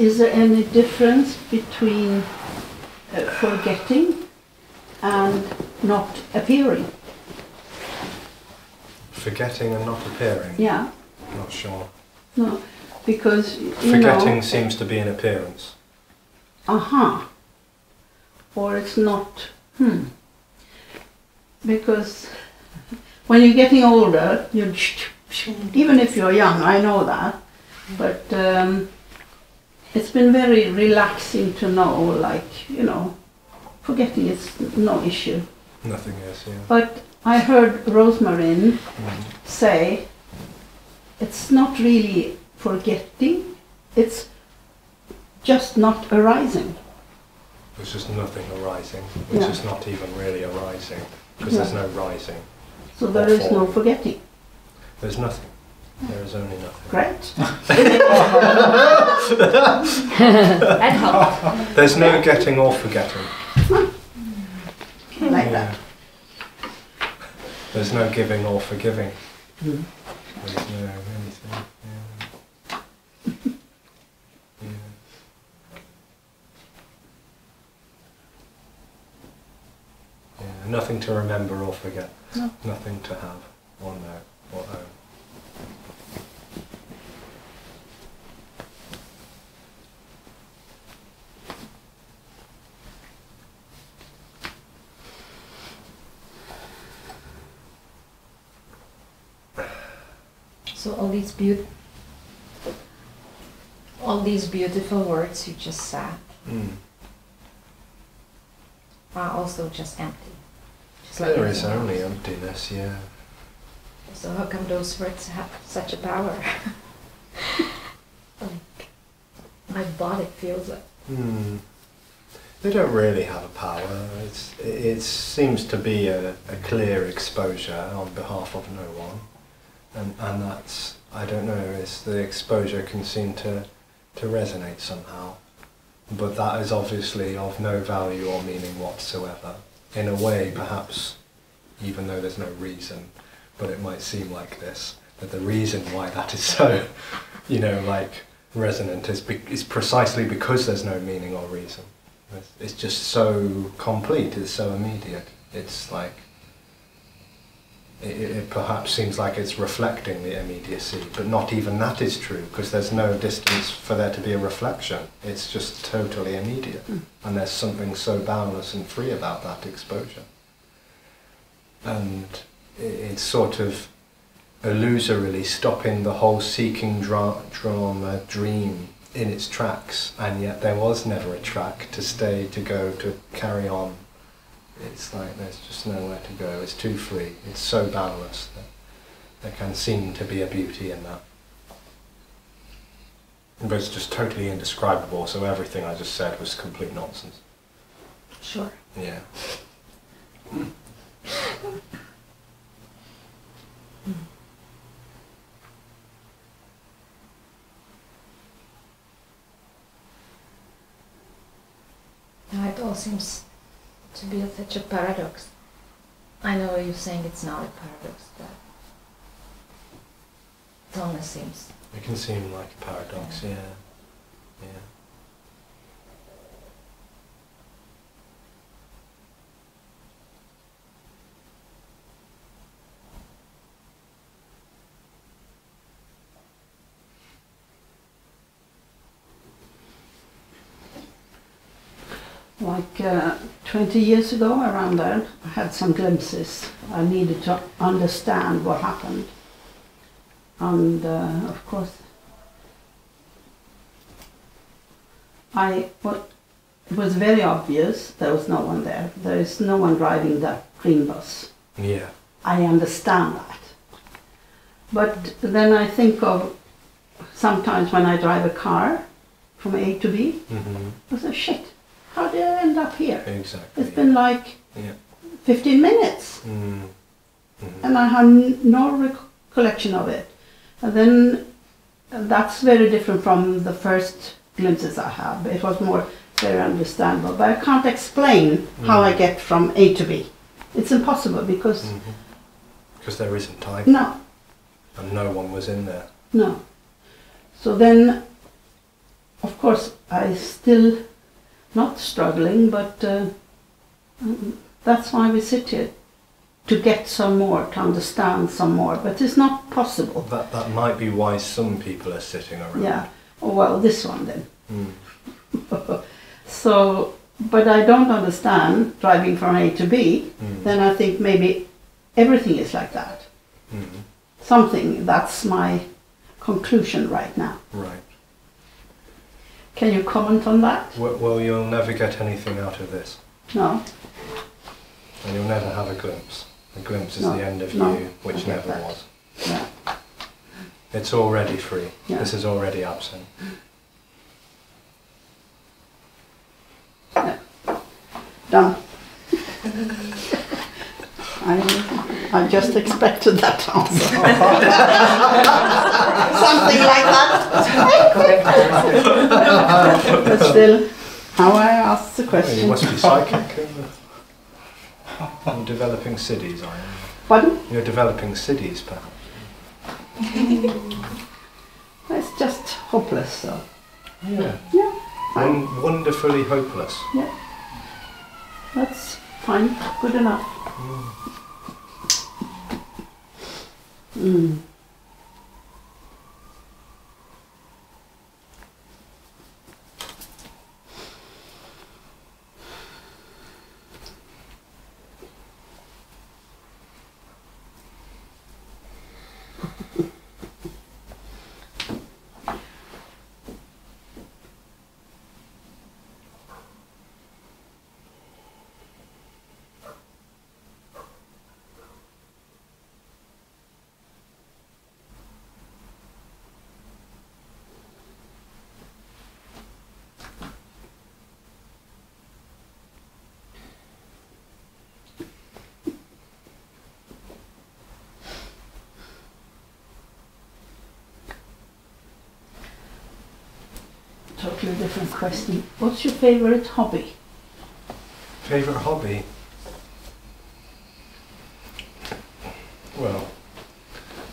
is there any difference between forgetting and not appearing? Forgetting and not appearing? Yeah. Not sure. No, because forgetting seems to be an appearance. Or it's not. Because when you're getting older, you even if you're young, I know that, but it's been very relaxing to know, like, forgetting is no issue. Nothing is, yeah. But I heard Rosemarin say it's not really forgetting, it's just not arising. It's just nothing arising, which is not even really arising, because there's no rising. So there is no forgetting. There's nothing. There is only nothing. Great. That helped. There's no getting or forgetting. Like that. There's no giving or forgiving. There's no anything. Nothing to remember or forget. No. Nothing to have or know or own. So all these beautiful words you just said are also just empty. Just like there is only emptiness, yeah. So how come those words have such a power? Like, my body feels it. They don't really have a power. It seems to be a clear exposure on behalf of no one. And that's, I don't know, the exposure can seem to resonate somehow. But that is obviously of no value or meaning whatsoever. In a way, perhaps, even though there's no reason, but it might seem like this, that the reason why that is so, resonant is precisely because there's no meaning or reason. It's just so complete, it's so immediate. It's like, it perhaps seems like it's reflecting the immediacy, but not even that is true, because there's no distance for there to be a reflection. It's just totally immediate, and there's something so boundless and free about that exposure. And it's sort of illusorily stopping the whole seeking drama dream in its tracks, and yet there was never a track to stay, to go, to carry on. It's like there's just nowhere to go. It's too free. It's so boundless that there can seem to be a beauty in that. But it's just totally indescribable, so everything I just said was complete nonsense. Sure. Yeah. Now it all seems to be such a paradox. I know you're saying it's not a paradox, but it almost seems. It can seem like a paradox, yeah. Like 20 years ago, around that, I had some glimpses. I needed to understand what happened. And of course, it was very obvious there was no one there. There is no one driving that green bus. Yeah. I understand that. But then I think of sometimes when I drive a car from A to B, I say, shit. How did I end up here? Exactly. It's been like 15 minutes. And I have no recollection of it. And then that's very different from the first glimpses I had. It was more very understandable. But I can't explain how I get from A to B. It's impossible because... Because there isn't time. No. And no one was in there. No. So then of course, I still not struggling, but that's why we sit here, to get some more, to understand some more, but it's not possible. That might be why some people are sitting around. Yeah, oh, well, this one then. Mm. So, but I don't understand driving from A to B, then I think maybe everything is like that. Something, that's my conclusion right now. Right. Can you comment on that? Well, you'll never get anything out of this. No? And you'll never have a glimpse. A glimpse is No, the end of no, you, which I get never that. was. Yeah. It's already free. Yeah. This is already absent. Yeah. Done. I just expected that answer. Something like that. But still, how I asked the You question. must be psychic. You're developing cities, are you? Pardon? You're developing cities, perhaps. It's just hopeless, so. Yeah. Yeah. Fine. Wonderfully hopeless. Yeah. That's fine. Good enough. Mm. Totally different question. What's your favorite hobby? Favourite hobby? Well,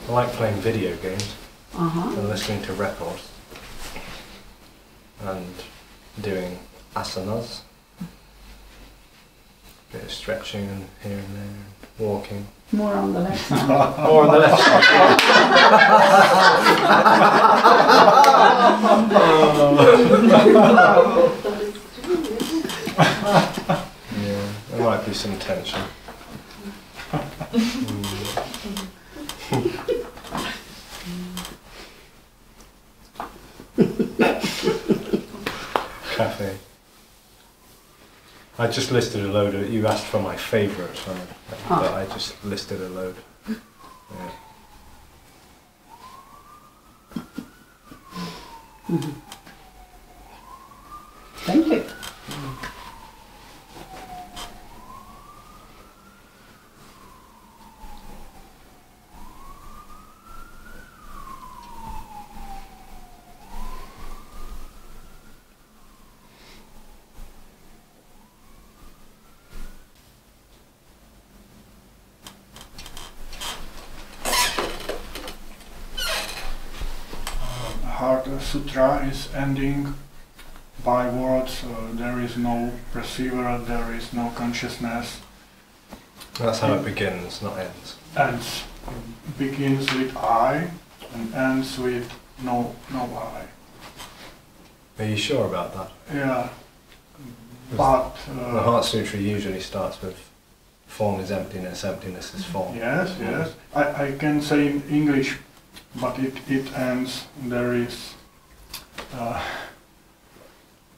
I like playing video games and listening to records and doing asanas, a bit of stretching and here and there, walking. More on the left side. More on the left side. Yeah, there might be some tension. Cafe. I just listed a load of, you asked for my favourite, but I just listed a load. Yeah. Thank you. Heart Sutra is ending by words, there is no perceiver, there is no consciousness. That's how it begins, not ends. And begins with I and ends with no I. Are you sure about that? Yeah, but The Heart Sutra usually starts with form is emptiness, emptiness is form. yes, yes. I can say in English, but it ends. There is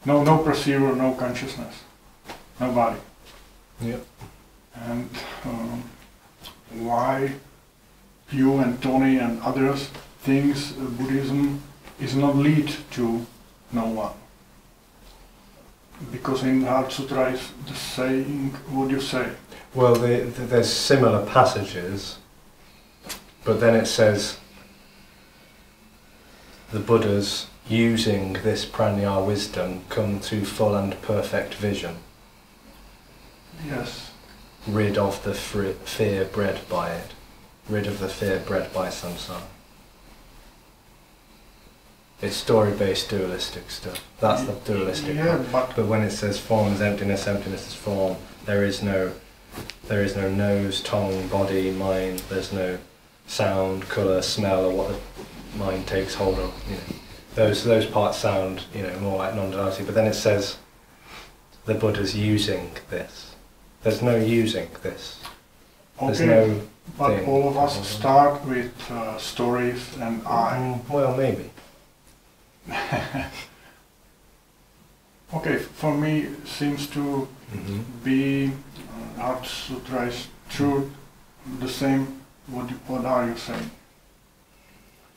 no perceiver, no consciousness, nobody. Yep. And why you and Tony and others thinks Buddhism is not lead to no one? Because in Heart Sutra is the saying, what do you say? Well, there's similar passages, but then it says the Buddhas using this prajna wisdom come to full and perfect vision, Yes. rid of the fear bred by it, rid of the fear bred by samsara. It's story-based dualistic stuff. That's the dualistic part. But when it says form is emptiness, emptiness is form, there is no nose, tongue, body, mind. There's no sound, colour, smell, or what the mind takes hold of. You know, those parts sound, you know, more like non-duality. But then it says the Buddha's using this. There's no using this. There's no but thing. All of us start with stories and I. Well, maybe. Okay, for me seems to be Art Sutra is true, the same. What are you saying?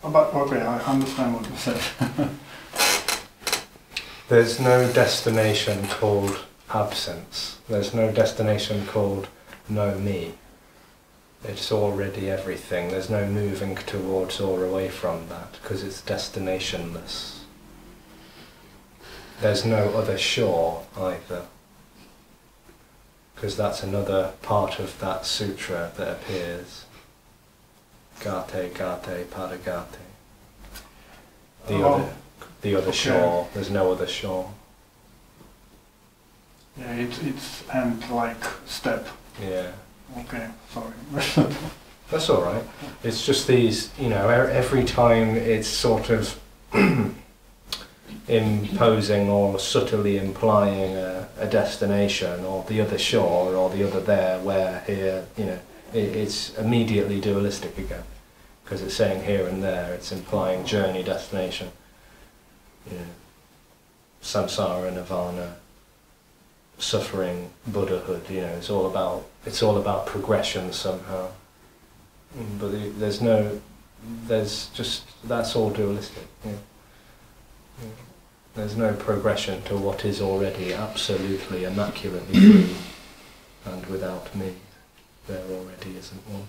But okay, I understand what you said. There's no destination called absence. There's no destination called no me. It's already everything. There's no moving towards or away from that because it's destinationless. There's no other shore either, because that's another part of that sutra that appears. Gate, gate, paragate. The other shore. There's no other shore. Yeah, it's and like step. Yeah. Okay, sorry. That's all right. It's just these, you know, every time it's sort of imposing or subtly implying a destination or the other shore or the other there, where, here, you know, it's immediately dualistic again, because it's saying here and there. It's implying journey, destination, you know, samsara, nirvana, suffering, Buddhahood. You know, it's all about progression somehow. But that's all dualistic. Yeah. Yeah. There's no progression to what is already absolutely, immaculately free and without me. There already isn't one.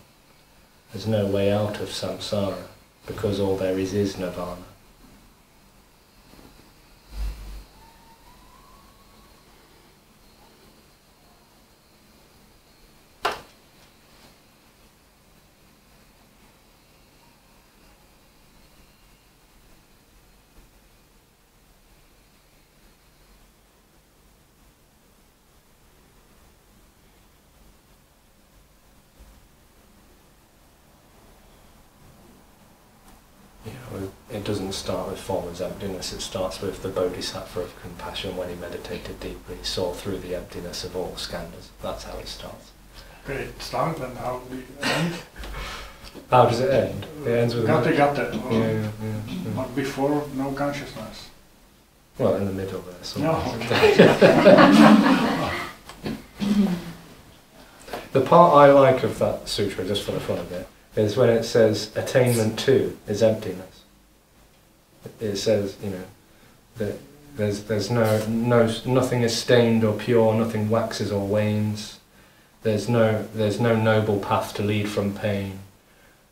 There's no way out of samsara, because all there is nirvana. It doesn't start with formless emptiness, it starts with the bodhisattva of compassion. When he meditated deeply, he saw through the emptiness of all skandhas. That's how it starts. Okay, it starts, and how do you end? How does it end? It ends with Gate. Yeah. But before, no consciousness. Well, in the middle there. No. The part I like of that sutra, just for the fun of it, is when it says attainment to is emptiness. It says, you know, that there's nothing is stained or pure, nothing waxes or wanes. There's no noble path to lead from pain.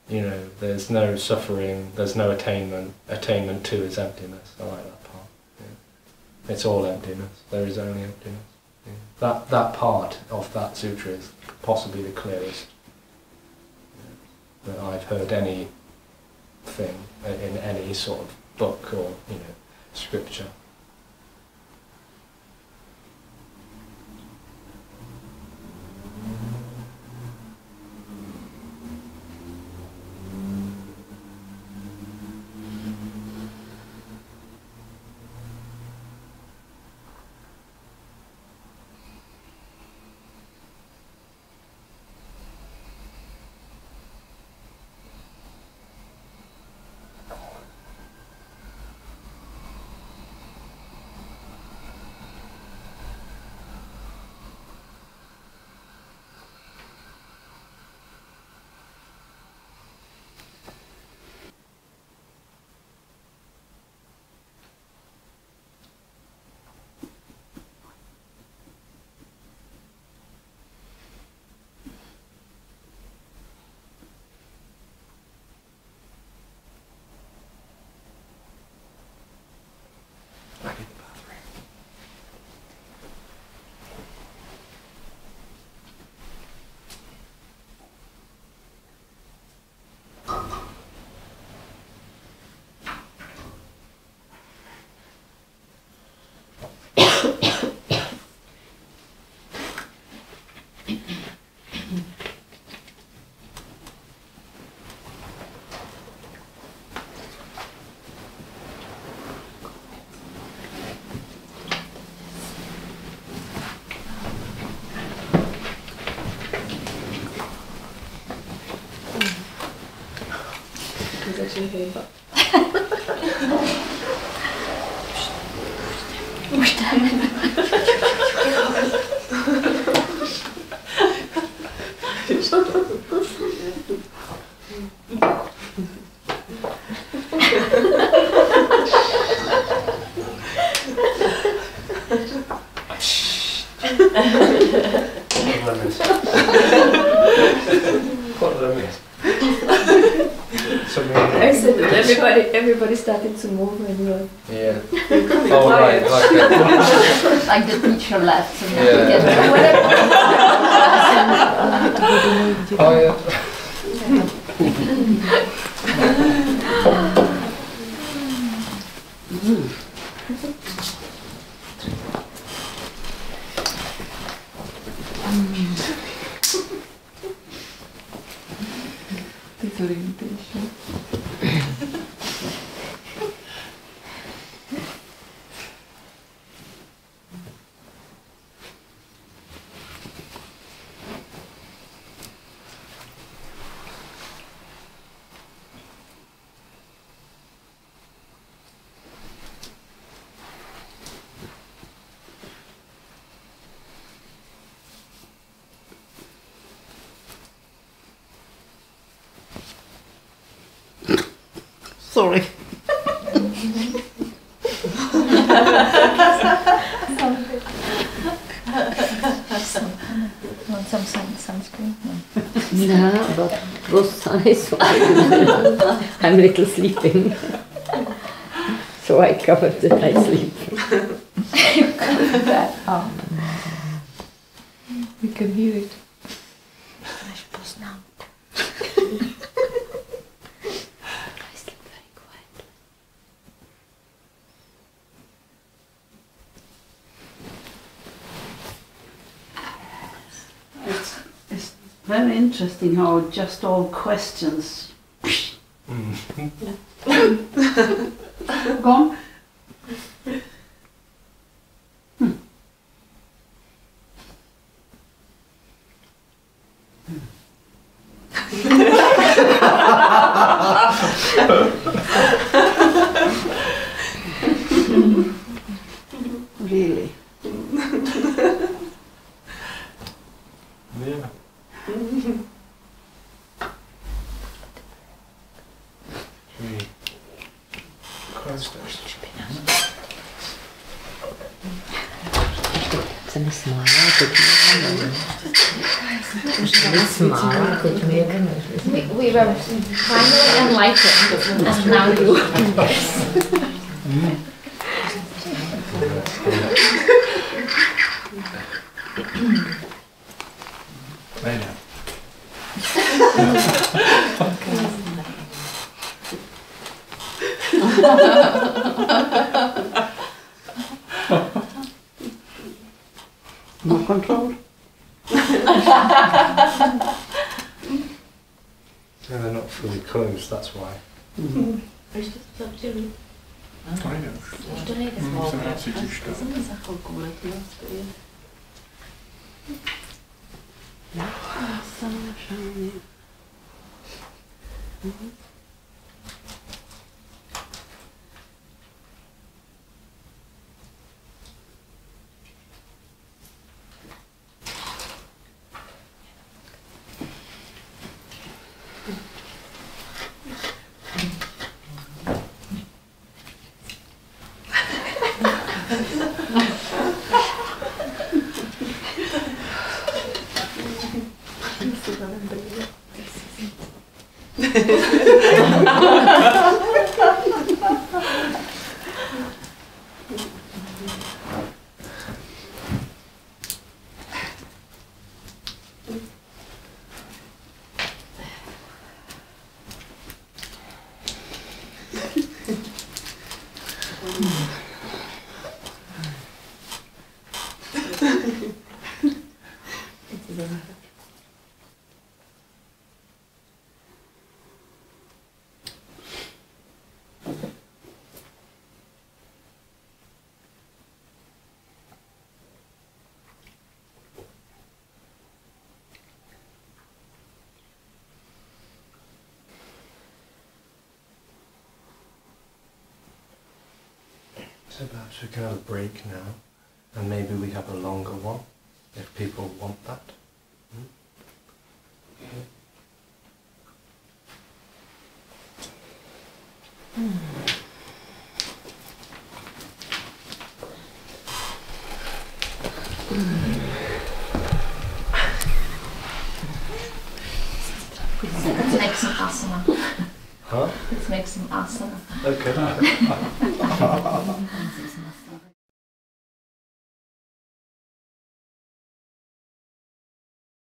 You know, there's no suffering. There's no attainment. Attainment to is emptiness. I like that part. Yeah. It's all emptiness. There is only emptiness. Yeah. That part of that sutra is possibly the clearest that I've heard anything in any sort of book or, you know, scripture. začne hejbat. Už I said that everybody started to move when you were... Yeah. Oh, right. Like, Like the teacher left, so Yeah. you get whatever. oh, yeah. Disorientation. Sorry. Want some sunscreen? No. No, but both sun is fine. I'm a little sleeping. So I covered that I sleep. That up. We can hear it. Až poznám. I sleep very quietly. It's very interesting how just all questions gone. Really. Yeah. Jsem smála, teď smála, teď We were finally enlightened, and now you. Later. No control. No, they're not fully closed, that's why. Ještě to zavřeli. To nejde. Už to nejde. Se nenacítíš to. Jsem za chvilku letila. So perhaps we can have a break now, and maybe we have a longer one, if people want that. Let's make some asana. Huh? Let's make some asana. Okay.